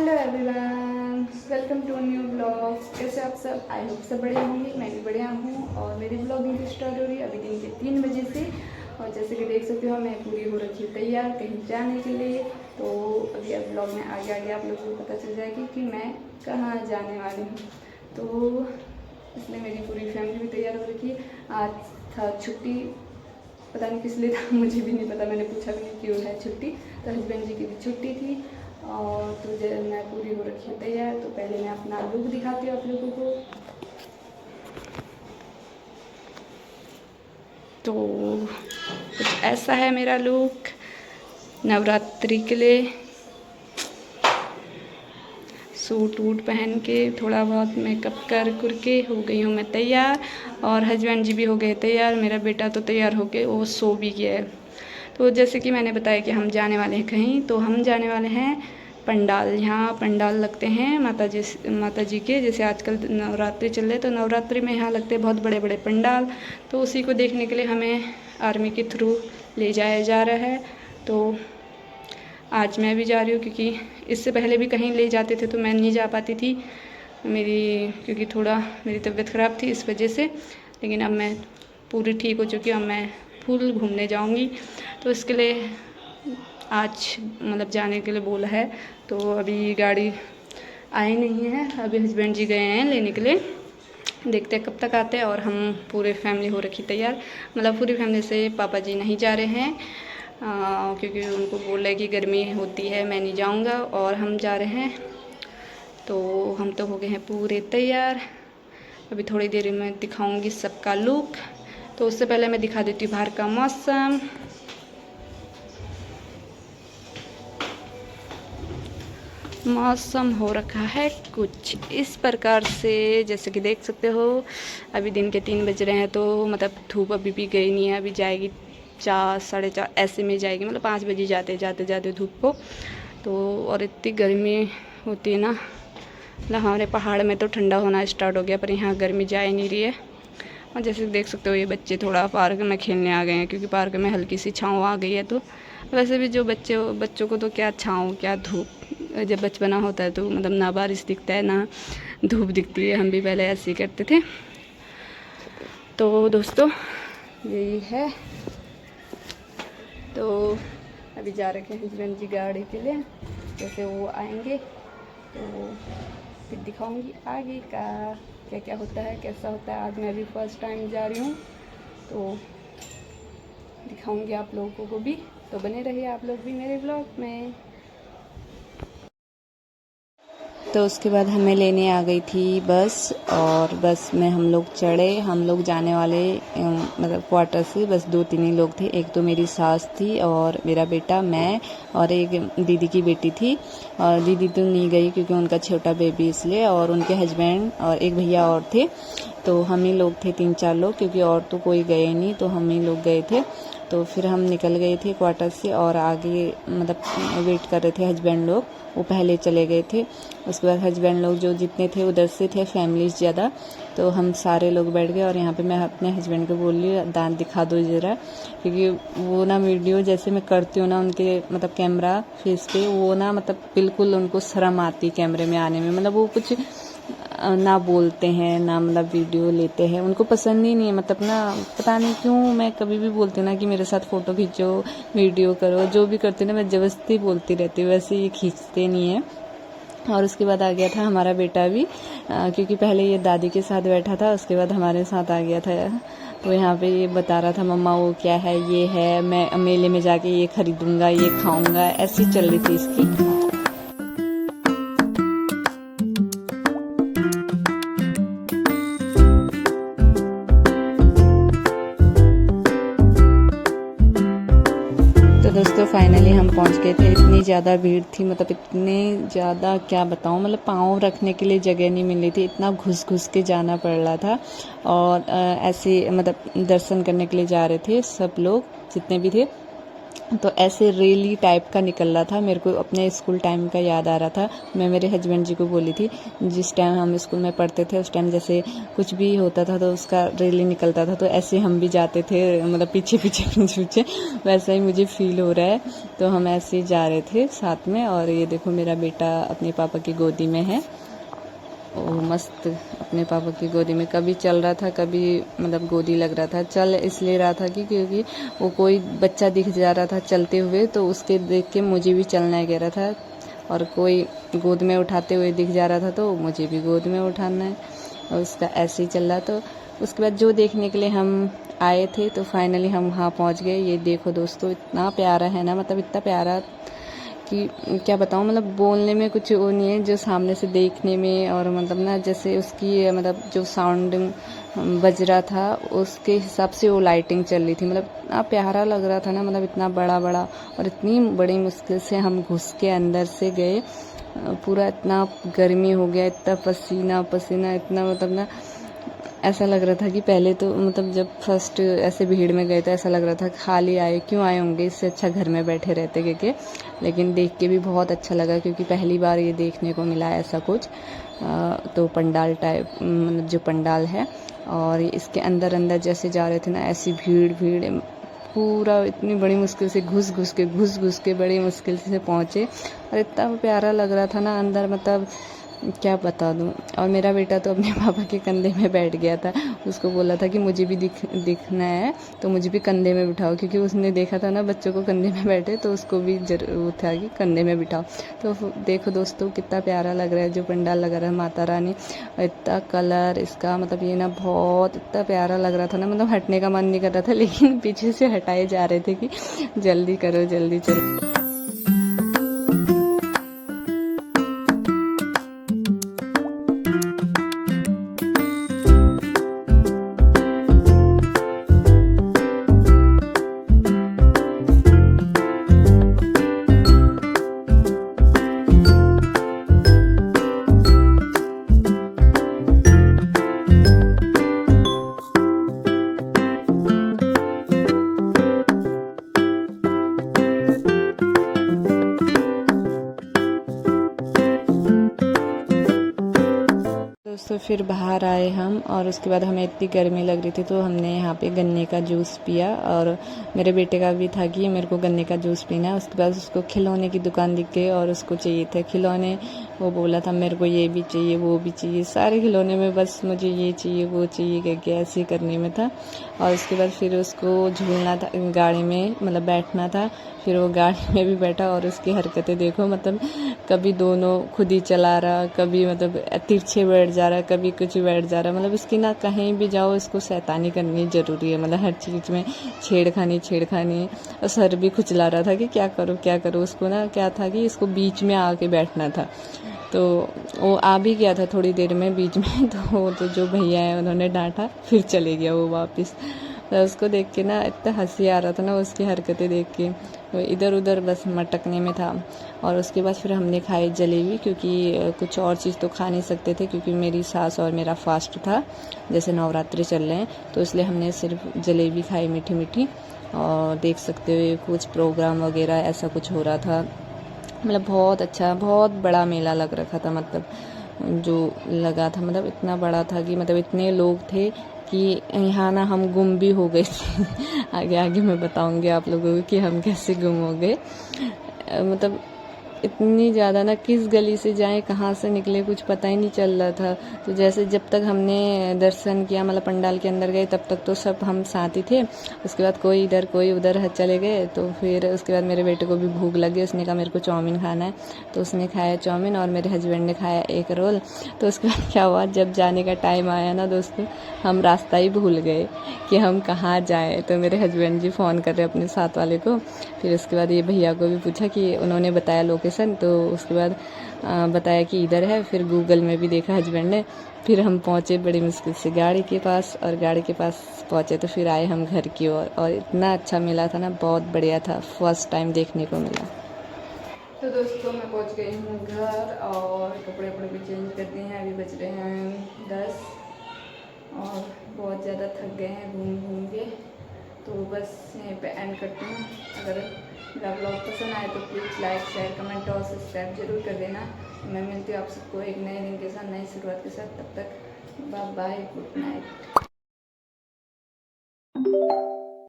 Hello everyone, welcome to new blog. कैसे आप सब? आई होप सब बढ़िया होंगे। मैं भी बढ़िया हूँ और मेरी ब्लॉगिंग स्टार्ट हो रही है अभी दिन के 3 बजे से। और जैसे कि देख सकते हो मैं पूरी हो रखी हूँ तैयार कहीं जाने के लिए। तो अभी अब ब्लॉग में आगे आगे आप लोगों को पता चल जाएगी कि मैं कहाँ जाने वाली हूँ। तो इसलिए मेरी पूरी फैमिली भी तैयार हो रखी है। आज था छुट्टी, पता नहीं किस लिए था, मुझे भी नहीं पता, मैंने पूछा भी नहीं क्यों है छुट्टी। तो हस्बैंड जी की भी छुट्टी थी और तो मैं पूरी हो रखी हूँ तैयार। तो पहले मैं अपना लुक दिखाती हूँ आप लोगों को। तो कुछ ऐसा है मेरा लुक नवरात्रि के लिए। सूट वूट पहन के थोड़ा बहुत मेकअप कर के हो गई हूँ मैं तैयार। और हस्बैंड जी भी हो गए तैयार। मेरा बेटा तो तैयार हो के वो सो भी गया है। तो जैसे कि मैंने बताया कि हम जाने वाले हैं कहीं, तो हम जाने वाले हैं पंडाल। यहाँ पंडाल लगते हैं माता जी के। जैसे आजकल नवरात्रि चल रहे तो नवरात्रि में यहाँ लगते हैं बहुत बड़े बड़े पंडाल। तो उसी को देखने के लिए हमें आर्मी के थ्रू ले जाया जा रहा है। तो आज मैं भी जा रही हूँ क्योंकि इससे पहले भी कहीं ले जाते थे तो मैं नहीं जा पाती थी क्योंकि थोड़ा मेरी तबीयत ख़राब थी इस वजह से। लेकिन अब मैं पूरी ठीक हो चुकी हूँ, अब मैं फुल घूमने जाऊँगी। तो इसके लिए आज मतलब जाने के लिए बोला है। तो अभी गाड़ी आई नहीं है, अभी हस्बैंड जी गए हैं लेने के लिए। देखते हैं कब तक आते हैं। और हम पूरे फैमिली हो रखी तैयार, मतलब पूरी फैमिली से पापा जी नहीं जा रहे हैं क्योंकि उनको बोल रहे कि गर्मी होती है, मैं नहीं जाऊंगा और हम जा रहे हैं। तो हम तो हो गए हैं पूरे तैयार। अभी थोड़ी देर में दिखाऊंगी सबका लुक। तो उससे पहले मैं दिखा देती हूँ बाहर का मौसम। मौसम हो रखा है कुछ इस प्रकार से, जैसे कि देख सकते हो अभी दिन के 3 बज रहे हैं। तो मतलब धूप अभी भी गई नहीं है, अभी जाएगी 4 साढ़े 4 ऐसे में जाएगी, मतलब 5 बजे जाते धूप को। तो और इतनी गर्मी होती है ना, मतलब हमारे पहाड़ में तो ठंडा होना स्टार्ट हो गया पर यहाँ गर्मी जा ही नहीं रही है। और जैसे देख सकते हो ये बच्चे थोड़ा पार्क में खेलने आ गए हैं क्योंकि पार्क में हल्की सी छाँव आ गई है। तो वैसे भी जो बच्चों को तो क्या छाँव क्या धूप, जब बचपना होता है तो मतलब ना बारिश दिखता है ना धूप दिखती है। हम भी पहले ऐसे ही करते थे। तो दोस्तों यही है। तो अभी जा रखे हैं हस्बैंड जी गाड़ी के लिए, जैसे वो आएंगे तो फिर दिखाऊंगी आगे का क्या क्या होता है कैसा होता है। आज मैं अभी फर्स्ट टाइम जा रही हूँ तो दिखाऊंगी आप लोगों को भी। तो बने रहिए आप लोग भी मेरे ब्लॉग में। तो उसके बाद हमें लेने आ गई थी बस, और बस में हम लोग चढ़े। हम लोग जाने वाले मतलब क्वार्टर से बस 2-3 ही लोग थे। एक तो मेरी सास थी और मेरा बेटा, मैं और एक दीदी की बेटी थी। और दीदी तो नहीं गई क्योंकि उनका छोटा बेबी इसलिए, और उनके हस्बैंड और एक भैया और थे। तो हम ही लोग थे 3-4 लोग, क्योंकि और तो कोई गए नहीं, तो हम ही लोग गए थे। तो फिर हम निकल गए थे क्वार्टर से और आगे मतलब वेट कर रहे थे हस्बैंड लोग, वो पहले चले गए थे। उसके बाद हस्बैंड लोग जो जितने थे उधर से थे, फैमिलीज ज़्यादा, तो हम सारे लोग बैठ गए। और यहाँ पे मैं अपने हस्बैंड को बोल रही दांत दिखा दो ज़रा, क्योंकि वो ना वीडियो जैसे मैं करती हूँ ना उनके मतलब कैमरा फेस पे, वो ना मतलब बिल्कुल उनको शर्म आती कैमरे में आने में। मतलब वो कुछ ना बोलते हैं ना मतलब वीडियो लेते हैं, उनको पसंद ही नहीं है। मतलब ना पता नहीं क्यों, मैं कभी भी बोलती हूँ ना कि मेरे साथ फ़ोटो खींचो, वीडियो करो, जो भी करती हूँ ना मैं ज़बरदस्ती बोलती रहती हूँ, वैसे ये खींचते नहीं है। और उसके बाद आ गया था हमारा बेटा भी, क्योंकि पहले ये दादी के साथ बैठा था, उसके बाद हमारे साथ आ गया था। तो यहाँ पे ये बता रहा था मम्मा वो क्या है, ये है, मैं मेले में जाके ये खरीदूंगा, ये खाऊंगा, ऐसी चल रही थी इसकी। तो दोस्तों फाइनली हम पहुंच गए थे। इतनी ज़्यादा भीड़ थी, मतलब इतने ज़्यादा क्या बताऊं, मतलब पाँव रखने के लिए जगह नहीं मिल रही थी, इतना घुस के जाना पड़ रहा था। और ऐसे मतलब दर्शन करने के लिए जा रहे थे सब लोग जितने भी थे। तो ऐसे रेली टाइप का निकल रहा था। मेरे को अपने स्कूल टाइम का याद आ रहा था। मैं मेरे हस्बैंड जी को बोली थी, जिस टाइम हम स्कूल में पढ़ते थे उस टाइम जैसे कुछ भी होता था तो उसका रेली निकलता था, तो ऐसे हम भी जाते थे, मतलब पीछे पीछे पीछे पीछे, वैसा ही मुझे फील हो रहा है। तो हम ऐसे ही जा रहे थे साथ में। और ये देखो मेरा बेटा अपने पापा की गोदी में है, वो मस्त अपने पापा की गोदी में कभी चल रहा था, कभी मतलब गोदी लग रहा था। चल इसलिए रहा था कि क्योंकि वो कोई बच्चा दिख जा रहा था चलते हुए, तो उसके देख के मुझे भी चलना कह रहा था। और कोई गोद में उठाते हुए दिख जा रहा था तो मुझे भी गोद में उठाना है, और उसका ऐसे ही चल रहा। तो उसके बाद जो देखने के लिए हम आए थे तो फाइनली हम वहाँ पहुँच गए। ये देखो दोस्तों, इतना प्यारा है ना, मतलब इतना प्यारा कि क्या बताऊँ, मतलब बोलने में कुछ वो नहीं है, जो सामने से देखने में। और मतलब ना जैसे उसकी मतलब जो साउंड बज रहा था उसके हिसाब से वो लाइटिंग चल रही थी, मतलब इतना प्यारा लग रहा था ना, मतलब इतना बड़ा बड़ा। और इतनी बड़ी मुश्किल से हम घुस के अंदर से गए, पूरा इतना गर्मी हो गया, इतना पसीना पसीना, इतना मतलब ना ऐसा लग रहा था कि पहले तो मतलब जब फर्स्ट ऐसे भीड़ में गए तो ऐसा लग रहा था खाली आए क्यों आए होंगे, इससे अच्छा घर में बैठे रहते करके। लेकिन देख के भी बहुत अच्छा लगा क्योंकि पहली बार ये देखने को मिला ऐसा कुछ। तो पंडाल टाइप, मतलब जो पंडाल है, और इसके अंदर अंदर जैसे जा रहे थे ना ऐसी भीड़ भीड़, पूरा इतनी बड़ी मुश्किल से घुस घुस के बड़ी मुश्किल से पहुँचे। और इतना प्यारा लग रहा था ना अंदर, मतलब क्या बता दूँ। और मेरा बेटा तो अपने पापा के कंधे में बैठ गया था, उसको बोला था कि मुझे भी दिखना है तो मुझे भी कंधे में बिठाओ, क्योंकि उसने देखा था ना बच्चों को कंधे में बैठे, तो उसको भी जरूर था कि कंधे में बिठाओ। तो देखो दोस्तों कितना प्यारा लग रहा है जो पंडाल लगा रहा है माता रानी, और इतना कलर इसका, मतलब ये ना बहुत इतना प्यारा लग रहा था ना, मतलब हटने का मन नहीं कर रहा था, लेकिन पीछे से हटाए जा रहे थे कि जल्दी करो जल्दी चलो। दोस्तों फिर बाहर आए हम, और उसके बाद हमें इतनी गर्मी लग रही थी तो हमने यहाँ पे गन्ने का जूस पिया। और मेरे बेटे का भी था कि मेरे को गन्ने का जूस पीना है। उसके बाद उसको खिलौने की दुकान दिख गई और उसको चाहिए थे खिलौने। वो बोला था मेरे को ये भी चाहिए वो भी चाहिए, सारे खिलौने में बस मुझे ये चाहिए वो चाहिए करके ऐसे करने में था। और उसके बाद फिर उसको झूलना था गाड़ी में, मतलब बैठना था। फिर वो गाड़ी में भी बैठा, और उसकी हरकतें देखो, मतलब कभी दोनों खुद ही चला रहा, कभी मतलब तिरछे बैठ जा रहा, कभी कुछ बैठ जा रहा। मतलब इसकी ना कहीं भी जाओ इसको शैतानी करनी ज़रूरी है, मतलब हर चीज़ में छेड़खानी। और सर भी खुजला रहा था कि क्या करो। उसको ना क्या था कि इसको बीच में आके बैठना था, तो वो आ भी गया था थोड़ी देर में बीच में। तो जो भैया है उन्होंने डांटा, फिर चले गया वो वापस। तो उसको देख के ना इतना हंसी आ रहा था ना उसकी हरकतें देख के, वो इधर उधर बस मटकने में था। और उसके बाद फिर हमने खाई जलेबी, क्योंकि कुछ और चीज़ तो खा नहीं सकते थे क्योंकि मेरी सास और मेरा फास्ट था, जैसे नवरात्रि चल रहे हैं, तो इसलिए हमने सिर्फ जलेबी खाई मीठी मीठी। और देख सकते हो कुछ प्रोग्राम वगैरह ऐसा कुछ हो रहा था, मतलब बहुत अच्छा बहुत बड़ा मेला लग रखा था, मतलब जो लगा था मतलब इतना बड़ा था कि मतलब इतने लोग थे कि यहाँ ना हम गुम भी हो गए थे। आगे आगे मैं बताऊंगी आप लोगों को कि हम कैसे गुम हो गए। मतलब इतनी ज़्यादा ना किस गली से जाएं कहाँ से निकले कुछ पता ही नहीं चल रहा था। तो जैसे जब तक हमने दर्शन किया, मतलब पंडाल के अंदर गए, तब तक तो सब हम साथ ही थे। उसके बाद कोई इधर कोई उधर चले गए। तो फिर उसके बाद मेरे बेटे को भी भूख लगी, उसने कहा मेरे को चाउमीन खाना है, तो उसने खाया चाउमीन, और मेरे हस्बैंड ने खाया एक रोल। तो उसके बाद क्या हुआ, जब जाने का टाइम आया ना दोस्तों, हम रास्ता ही भूल गए कि हम कहाँ जाएँ। तो मेरे हस्बैंड जी फ़ोन कर रहे अपने साथ वाले को। फिर उसके बाद ये भैया को भी पूछा कि उन्होंने बताया लोकेशन, तो उसके बाद बताया कि इधर है। फिर गूगल में भी देखा हस्बैंड ने। फिर हम पहुँचे बड़ी मुश्किल से गाड़ी के पास, और गाड़ी के पास पहुँचे तो फिर आए हम घर की ओर। और इतना अच्छा मिला था ना, बहुत बढ़िया था, फर्स्ट टाइम देखने को मिला। तो दोस्तों मैं पहुँच गई हूँ घर, और कपड़े वपड़े भी चेंज कर दिए हैं। अभी बज रहे हैं 10, और बहुत ज़्यादा थक गए हैं घूम घूम के। तो बस यहीं पे एंड करती हूँ। अगर मेरा ब्लॉग पसंद आए तो प्लीज़ लाइक शेयर कमेंट और सब्सक्राइब जरूर कर देना। मैं मिलती हूँ आप सबको एक नए दिन के साथ, नई शुरुआत के साथ। तब तक बाय बाय, गुड नाइट।